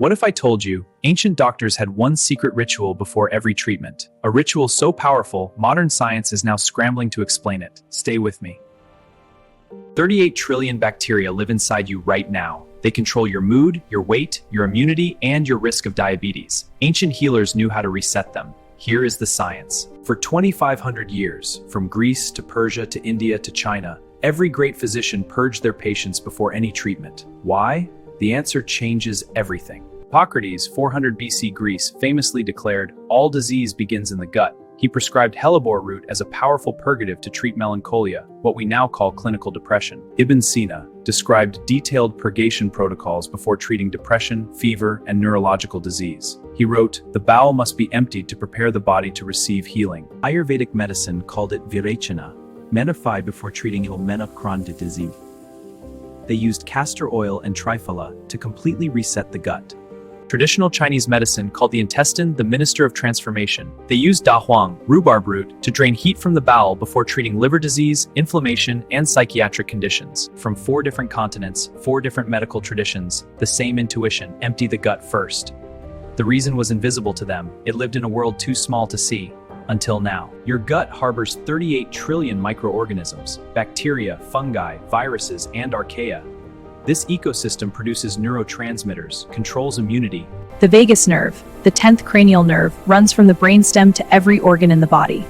What if I told you ancient doctors had one secret ritual before every treatment? A ritual so powerful, modern science is now scrambling to explain it. Stay with me. 38 trillion bacteria live inside you right now. They control your mood, your weight, your immunity, and your risk of diabetes. Ancient healers knew how to reset them. Here is the science. For 2,500 years, from Greece to Persia to India to China, every great physician purged their patients before any treatment. Why? The answer changes everything. Hippocrates, 400 BC Greece, famously declared, "All disease begins in the gut." He prescribed hellebore root as a powerful purgative to treat melancholia, what we now call clinical depression. Ibn Sina described detailed purgation protocols before treating depression, fever, and neurological disease. He wrote, "The bowel must be emptied to prepare the body to receive healing." Ayurvedic medicine called it virechana, menify before treating chronic disease. They used castor oil and triphala to completely reset the gut. Traditional Chinese medicine called the intestine the minister of transformation. They used da huang, rhubarb root, to drain heat from the bowel before treating liver disease, inflammation, and psychiatric conditions. From 4 different continents, 4 different medical traditions, the same intuition: empty the gut first. The reason was invisible to them. It lived in a world too small to see. Until now. Your gut harbors 38 trillion microorganisms, bacteria, fungi, viruses, and archaea. This ecosystem produces neurotransmitters, controls immunity. The vagus nerve, the 10th cranial nerve, runs from the brainstem to every organ in the body.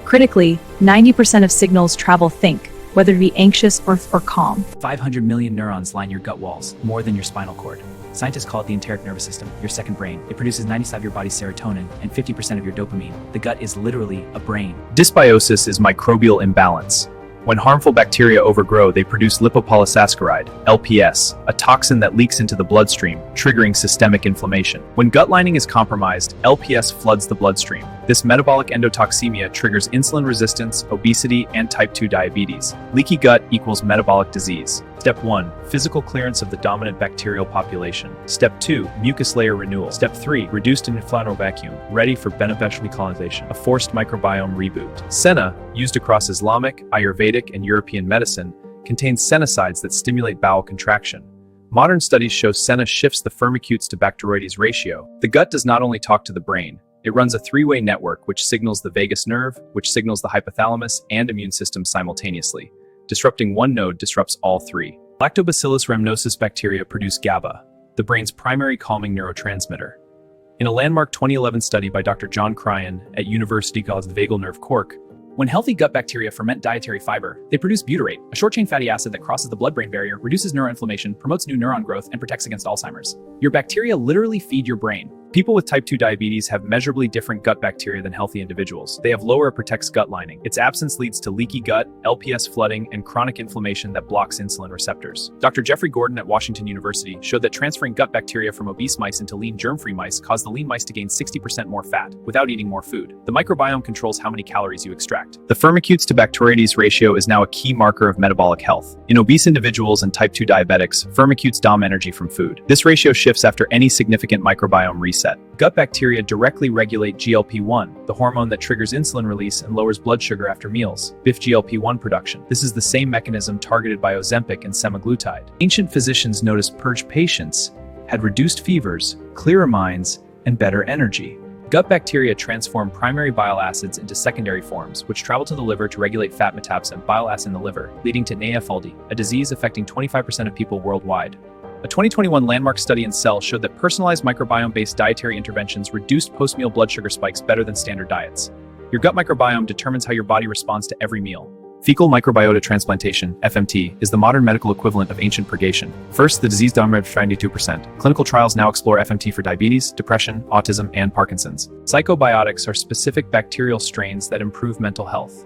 Critically, 90% of signals travel think, whether to be anxious or calm. 500 million neurons line your gut walls, more than your spinal cord. Scientists call it the enteric nervous system, your second brain. It produces 90% of your body's serotonin and 50% of your dopamine. The gut is literally a brain. Dysbiosis is microbial imbalance. When harmful bacteria overgrow, they produce lipopolysaccharide, LPS, a toxin that leaks into the bloodstream, triggering systemic inflammation. When gut lining is compromised, LPS floods the bloodstream. This metabolic endotoxemia triggers insulin resistance, obesity, and type 2 diabetes. Leaky gut equals metabolic disease. Step 1. Physical clearance of the dominant bacterial population. Step 2. Mucus layer renewal. Step 3. Reduced inflammatory vacuum, ready for beneficial colonization. A forced microbiome reboot. Senna, used across Islamic, Ayurvedic, and European medicine, contains senicides that stimulate bowel contraction. Modern studies show Senna shifts the firmicutes to bacteroides ratio. The gut does not only talk to the brain, it runs a 3-way network which signals the vagus nerve, which signals the hypothalamus and immune system simultaneously. Disrupting one node disrupts all 3. Lactobacillus rhamnosus bacteria produce GABA, the brain's primary calming neurotransmitter. In a landmark 2011 study by Dr. John Cryan at University College Vagal Nerve Cork, when healthy gut bacteria ferment dietary fiber, they produce butyrate, a short-chain fatty acid that crosses the blood-brain barrier, reduces neuroinflammation, promotes new neuron growth, and protects against Alzheimer's. Your bacteria literally feed your brain. People with type 2 diabetes have measurably different gut bacteria than healthy individuals. They have lower or protects gut lining. Its absence leads to leaky gut, LPS flooding, and chronic inflammation that blocks insulin receptors. Dr. Jeffrey Gordon at Washington University showed that transferring gut bacteria from obese mice into lean germ-free mice caused the lean mice to gain 60% more fat without eating more food. The microbiome controls how many calories you extract. The firmicutes to bacteroides ratio is now a key marker of metabolic health. In obese individuals and type 2 diabetics, firmicutes dom energy from food. This ratio shifts after any significant microbiome reset. Gut bacteria directly regulate GLP-1, the hormone that triggers insulin release and lowers blood sugar after meals, BIF GLP-1 production. This is the same mechanism targeted by Ozempic and semaglutide. Ancient physicians noticed purged patients had reduced fevers, clearer minds, and better energy. Gut bacteria transform primary bile acids into secondary forms, which travel to the liver to regulate fat metabolism, bile acid in the liver, leading to NAFLD, a disease affecting 25% of people worldwide. A 2021 landmark study in Cell showed that personalized microbiome-based dietary interventions reduced post-meal blood sugar spikes better than standard diets. Your gut microbiome determines how your body responds to every meal. Fecal microbiota transplantation, FMT, is the modern medical equivalent of ancient purgation. First, the disease dominated 92%. Clinical trials now explore FMT for diabetes, depression, autism, and Parkinson's. Psychobiotics are specific bacterial strains that improve mental health.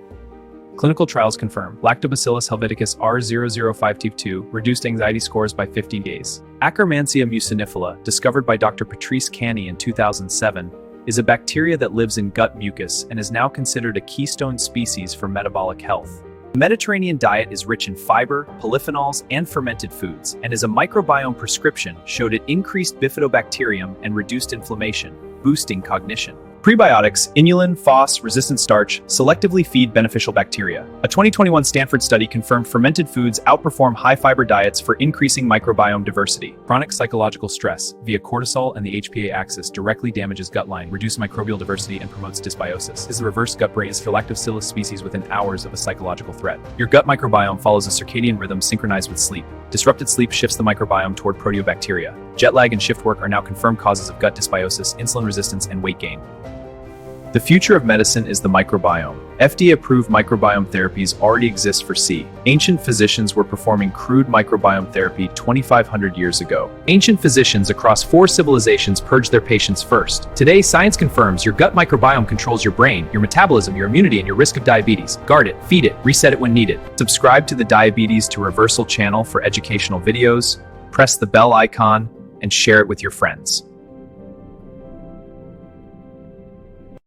Clinical trials confirm Lactobacillus helveticus R005T2 reduced anxiety scores by 50 days. Akkermansia mucinifila, discovered by Dr. Patrice Canny in 2007, is a bacteria that lives in gut mucus and is now considered a keystone species for metabolic health. The Mediterranean diet is rich in fiber, polyphenols, and fermented foods, and as a microbiome prescription showed it increased bifidobacterium and reduced inflammation, boosting cognition. Prebiotics, inulin, phos, resistant starch, selectively feed beneficial bacteria. A 2021 Stanford study confirmed fermented foods outperform high-fiber diets for increasing microbiome diversity. Chronic psychological stress via cortisol and the HPA axis directly damages gut lining, reduces microbial diversity, and promotes dysbiosis. Is the reverse gut brain is Phylactobacillus species within hours of a psychological threat. Your gut microbiome follows a circadian rhythm synchronized with sleep. Disrupted sleep shifts the microbiome toward proteobacteria. Jet lag and shift work are now confirmed causes of gut dysbiosis, insulin resistance, and weight gain. The future of medicine is the microbiome. FDA-approved microbiome therapies already exist for C. Ancient physicians were performing crude microbiome therapy 2,500 years ago. Ancient physicians across 4 civilizations purged their patients first. Today, science confirms your gut microbiome controls your brain, your metabolism, your immunity, and your risk of diabetes. Guard it, feed it, reset it when needed. Subscribe to the Diabetes to Reversal channel for educational videos, press the bell icon, and share it with your friends.